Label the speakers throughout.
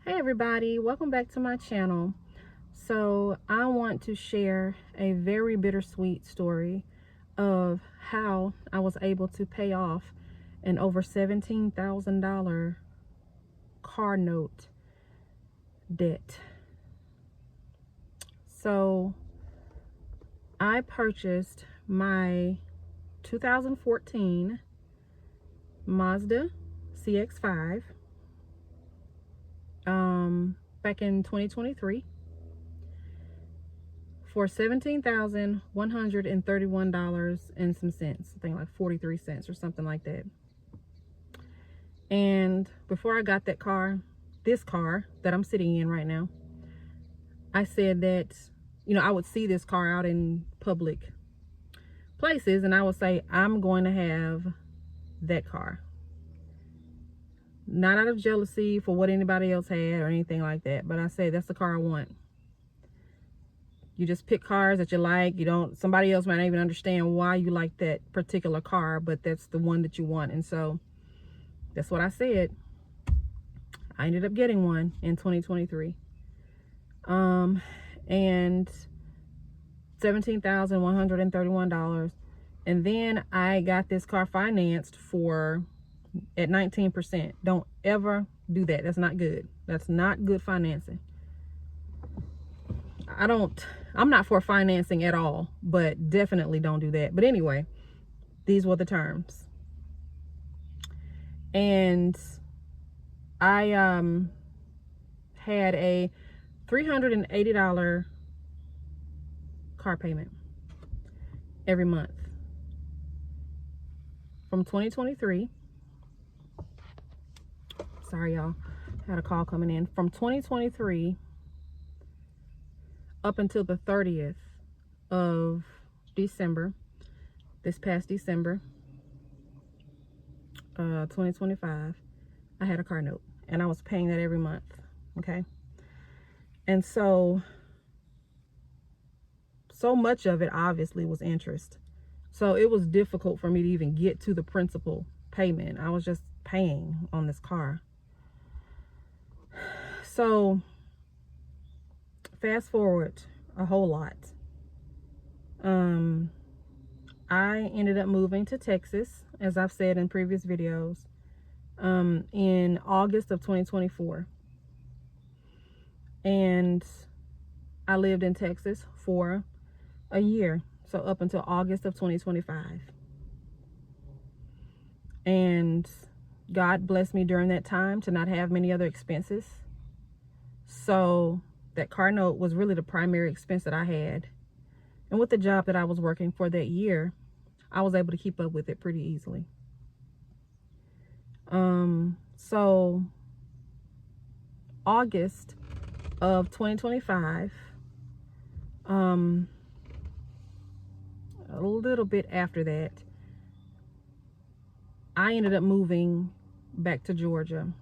Speaker 1: Hey everybody, welcome back to my channel. So I want to share a very bittersweet story of how I was able to pay off an over $17,000 car note debt. So I purchased my 2014 Mazda CX-5 back in 2023 for $17,131 and some cents. I think like 43 cents or something like that. And before I got that car, this car that I'm sitting in right now, I said that, I would see this car out in public places and I would say, I'm going to have that car. Not out of jealousy for what anybody else had or anything like that, but I say that's the car I want. You just pick cars that you like. Somebody else might not even understand why you like that particular car, but that's the one that you want. And so that's what I said. I ended up getting one in 2023. And $17,131. And then I got this car financed at 19%. Don't ever do that. That's not good. That's not good financing. I'm not for financing at all, but definitely don't do that. But anyway, these were the terms. And I had a $380 car payment every month from 2023. Sorry, y'all. Had a call coming in. From 2023 up until the 30th of December, this past December, 2025, I had a car note and I was paying that every month. Okay. And so much of it obviously was interest. So it was difficult for me to even get to the principal payment. I was just paying on this car. So fast forward a whole lot. I ended up moving to Texas, as I've said in previous videos, in August of 2024. And I lived in Texas for a year, so up until August of 2025. And God blessed me during that time to not have many other expenses. So that car note was really the primary expense that I had. And with the job that I was working for that year, I was able to keep up with it pretty easily. So August of 2025, a little bit after that, I ended up moving back to Georgia.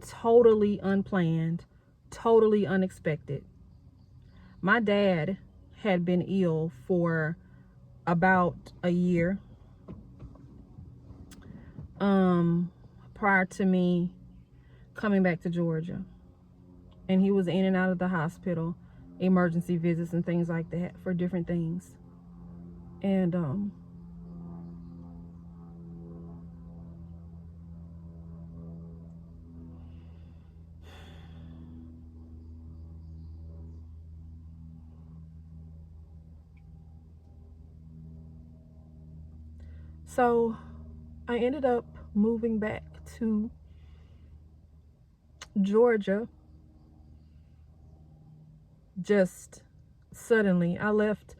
Speaker 1: Totally unplanned, totally unexpected. My dad had been ill for about a year prior to me coming back to Georgia, and he was in and out of the hospital, emergency visits and things like that for different things. And so I ended up moving back to Georgia just suddenly. I left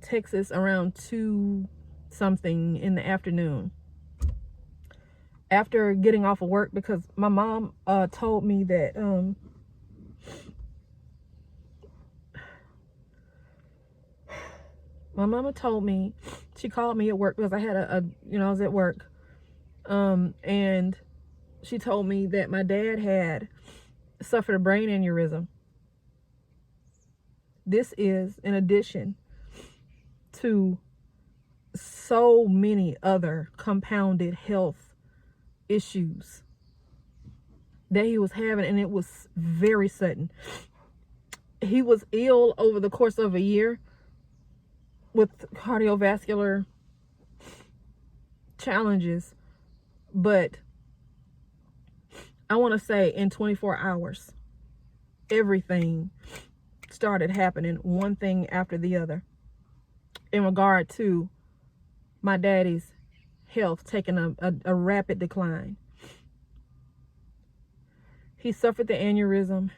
Speaker 1: Texas around 2 something in the afternoon after getting off of work, because my mom told me that my mama told me, she called me at work because I had I was at work, and she told me that my dad had suffered a brain aneurysm. This is in addition to so many other compounded health issues that he was having, and it was very sudden. He was ill over the course of a year with cardiovascular challenges, but I want to say in 24 hours, everything started happening, one thing after the other, in regard to my daddy's health taking a rapid decline. He suffered the aneurysm,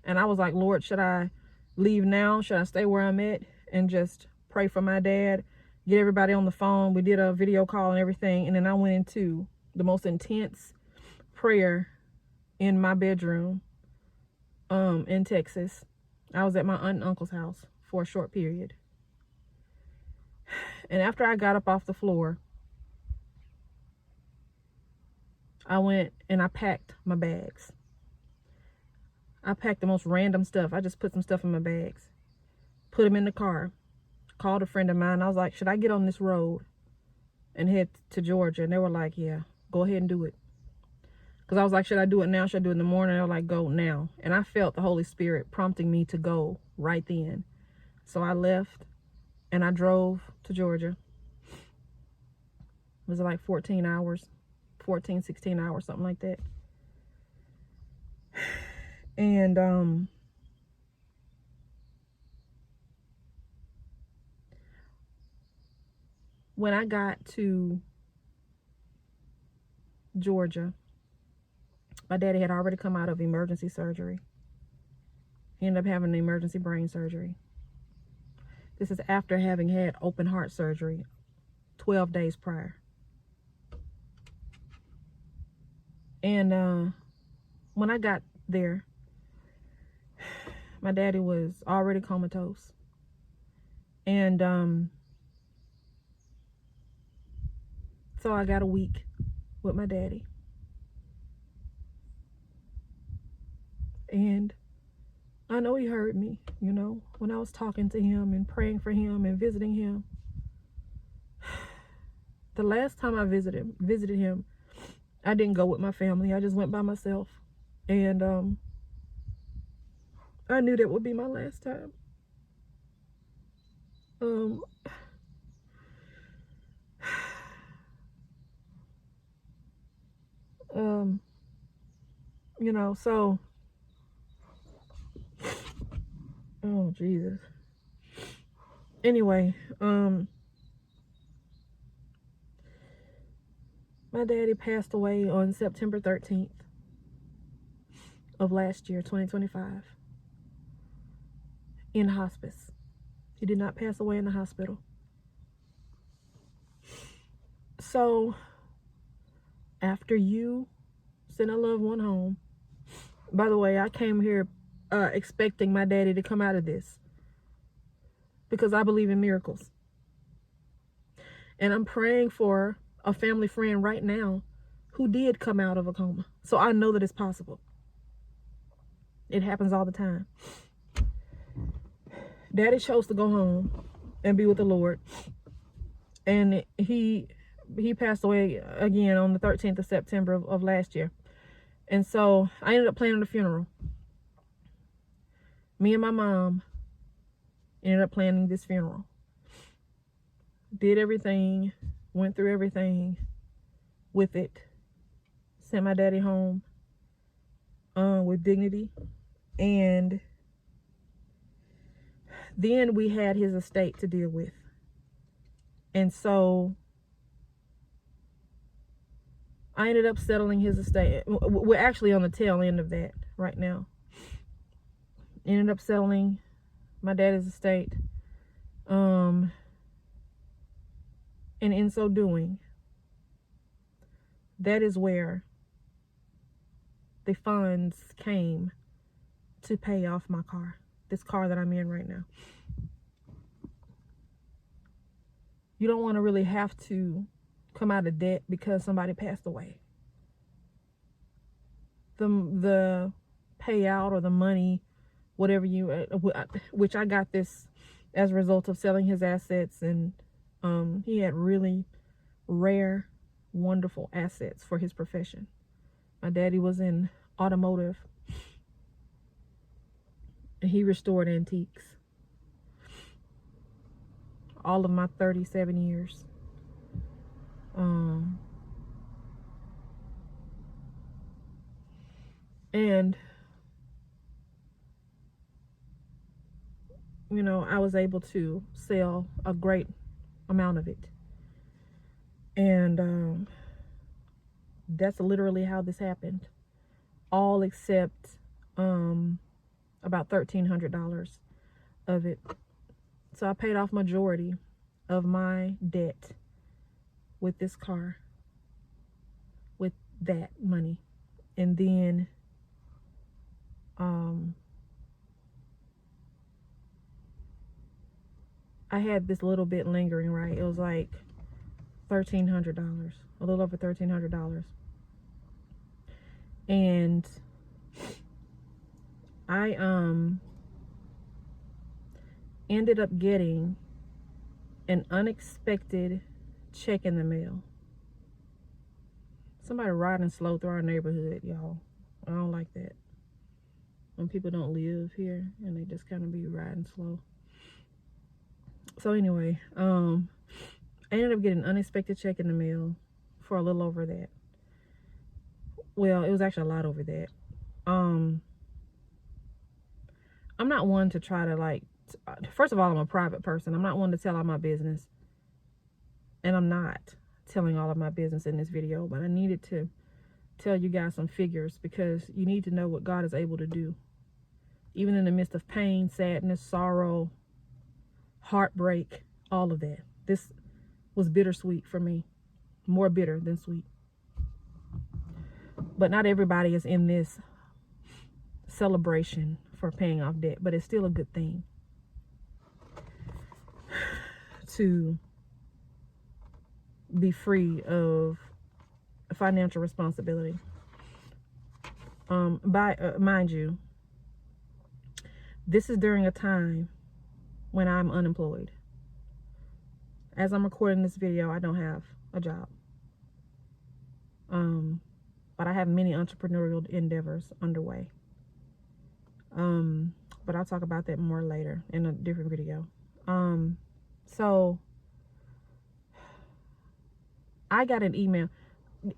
Speaker 1: and I was like, Lord, should I leave now? Should I stay where I'm at and just pray for my dad, get everybody on the phone? We did a video call and everything, and then I went into the most intense prayer in my bedroom in Texas. I was at my aunt and uncle's house for a short period. And after I got up off the floor, I went and I packed my bags. I packed the most random stuff. I just put some stuff in my bags, put them in the car, called a friend of mine. I was like, should I get on this road and head to Georgia? And they were like, yeah, go ahead and do it. Because I was like, should I do it now? Should I do it in the morning? They were like, go now. And I felt the Holy Spirit prompting me to go right then. So I left and I drove to Georgia. It was like 14 hours, 14, 16 hours, something like that. And when I got to Georgia, my daddy had already come out of emergency surgery. He ended up having an emergency brain surgery. This is after having had open heart surgery 12 days prior. And when I got there, my daddy was already comatose. And so I got a week with my daddy. And I know he heard me, you know, when I was talking to him and praying for him and visiting him. The last time I visited him, I didn't go with my family. I just went by myself. And I knew that would be my last time. You know, so, oh Jesus. Anyway, my daddy passed away on September 13th of last year, 2025, in hospice. He did not pass away in the hospital. So after you send a loved one home, by the way, I came here expecting my daddy to come out of this because I believe in miracles. And I'm praying for a family friend right now who did come out of a coma. So I know that it's possible. It happens all the time. Daddy chose to go home and be with the Lord. And he passed away again on the 13th of September of last year. And so I ended up planning the funeral. Me and my mom ended up planning this funeral. Did everything, went through everything with it. Sent my daddy home with dignity. And then we had his estate to deal with. And so I ended up settling his estate. We're actually on the tail end of that right now. Ended up settling my daddy's estate. And in so doing, that is where the funds came to pay off my car. This car that I'm in right now. You don't want to really have to come out of debt because somebody passed away. The payout or the money, whatever you, which I got this as a result of selling his assets, and he had really rare, wonderful assets for his profession. My daddy was in automotive, and he restored antiques. All of my 37 years. And you know, I was able to sell a great amount of it. And that's literally how this happened. All except about $1,300 of it. So I paid off majority of my debt with this car, with that money. And then I had this little bit lingering, right? It was like $1,300, a little over $1,300. And I ended up getting an unexpected check in the mail. Somebody riding slow through our neighborhood, y'all. I don't like that. When people don't live here and they just kind of be riding slow. So anyway, I ended up getting an unexpected check in the mail for a little over that. Well, it was actually a lot over that. I'm not one to try to, like, first of all, I'm a private person. I'm not one to tell all my business. And I'm not telling all of my business in this video, but I needed to tell you guys some figures because you need to know what God is able to do. Even in the midst of pain, sadness, sorrow, heartbreak, all of that. This was bittersweet for me. More bitter than sweet. But not everybody is in this celebration for paying off debt, but it's still a good thing to be free of financial responsibility. Mind you, this is during a time when I'm unemployed. As I'm recording this video, I don't have a job. But I have many entrepreneurial endeavors underway. But I'll talk about that more later in a different video. So I got an email.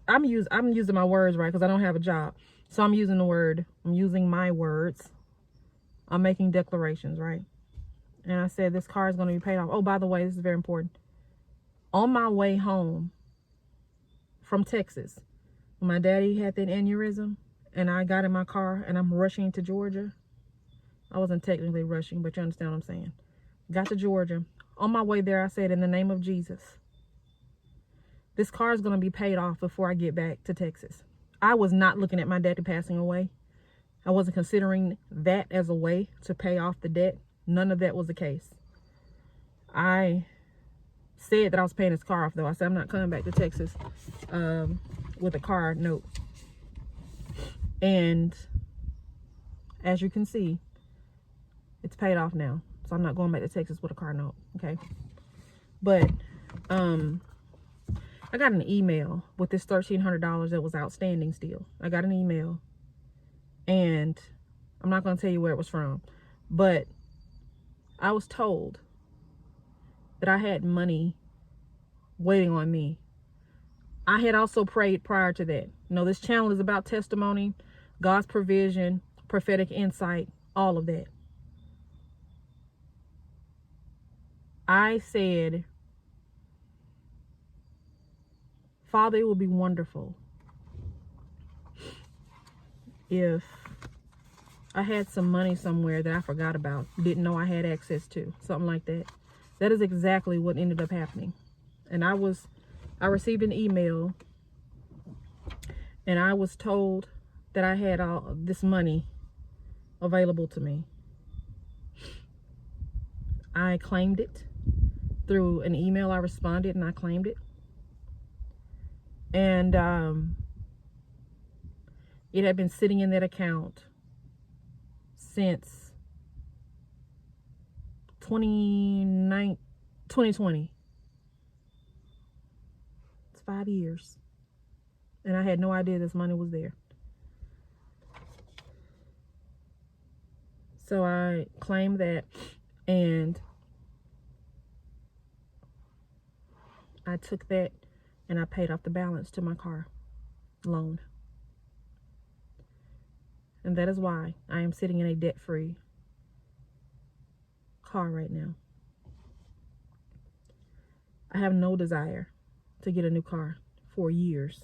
Speaker 1: I'm using my words right because I don't have a job. So I'm using my words. I'm making declarations, right? And I said this car is going to be paid off. Oh, by the way, this is very important. On my way home from Texas, when my daddy had that aneurysm and I got in my car and I'm rushing to Georgia. I wasn't technically rushing, but you understand what I'm saying. Got to Georgia. On my way there, I said, in the name of Jesus, this car is going to be paid off before I get back to Texas. I was not looking at my daddy passing away. I wasn't considering that as a way to pay off the debt. None of that was the case. I said that I was paying his car off, though. I said, I'm not coming back to Texas with a car note. And as you can see, it's paid off now. So I'm not going back to Texas with a car note, okay? But I got an email with this $1,300 that was outstanding still. I got an email. And I'm not going to tell you where it was from. But I was told that I had money waiting on me. I had also prayed prior to that. You know, this channel is about testimony, God's provision, prophetic insight, all of that. I said, Father, it would be wonderful if I had some money somewhere that I forgot about, didn't know I had access to, something like that. That is exactly what ended up happening. And I received an email and I was told that I had all this money available to me. I claimed it through an email. I responded and I claimed it. And it had been sitting in that account since 2020. It's 5 years. And I had no idea this money was there. So I claimed that, and I took that and I paid off the balance to my car loan. And that is why I am sitting in a debt-free car right now. I have no desire to get a new car for years.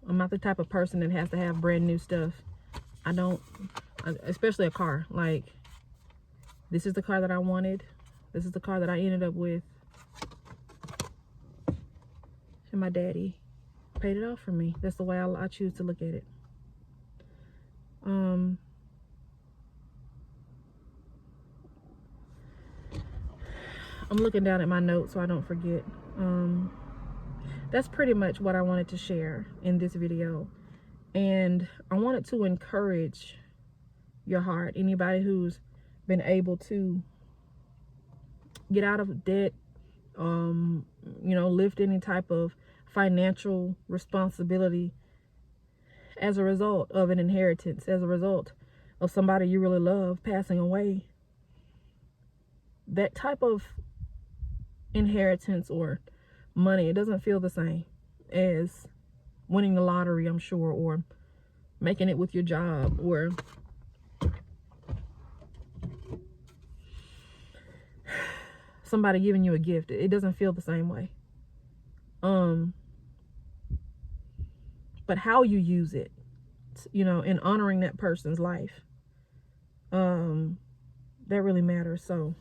Speaker 1: I'm not the type of person that has to have brand new stuff. I don't, especially a car. Like, this is the car that I wanted. This is the car that I ended up with. And my daddy paid it off for me. That's the way I choose to look at it. I'm looking down at my notes so I don't forget. That's pretty much what I wanted to share in this video. And I wanted to encourage your heart. Anybody who's been able to get out of debt, you know, lift any type of financial responsibility as a result of an inheritance, as a result of somebody you really love passing away. That type of inheritance or money, it doesn't feel the same as winning the lottery, I'm sure, or making it with your job, or somebody giving you a gift. It doesn't feel the same way. But how you use it, you know, in honoring that person's life, that really matters. So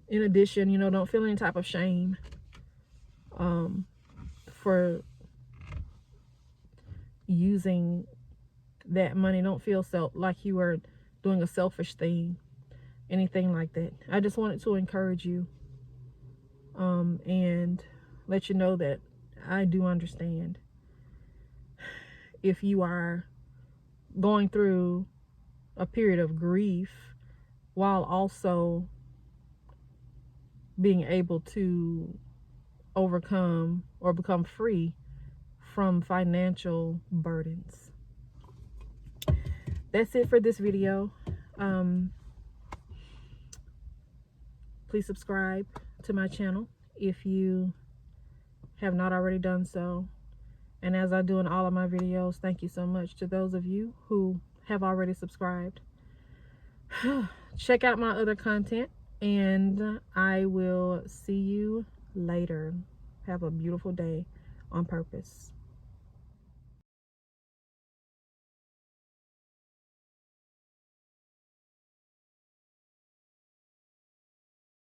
Speaker 1: in addition, you know, don't feel any type of shame for using that money. Don't feel like you are doing a selfish thing, anything like that. I just wanted to encourage you and let you know that I do understand if you are going through a period of grief while also being able to overcome or become free from financial burdens. That's it for this video. Please subscribe to my channel if you have not already done so. And as I do in all of my videos, thank you so much to those of you who have already subscribed. Check out my other content, and I will see you later. Have a beautiful day on purpose.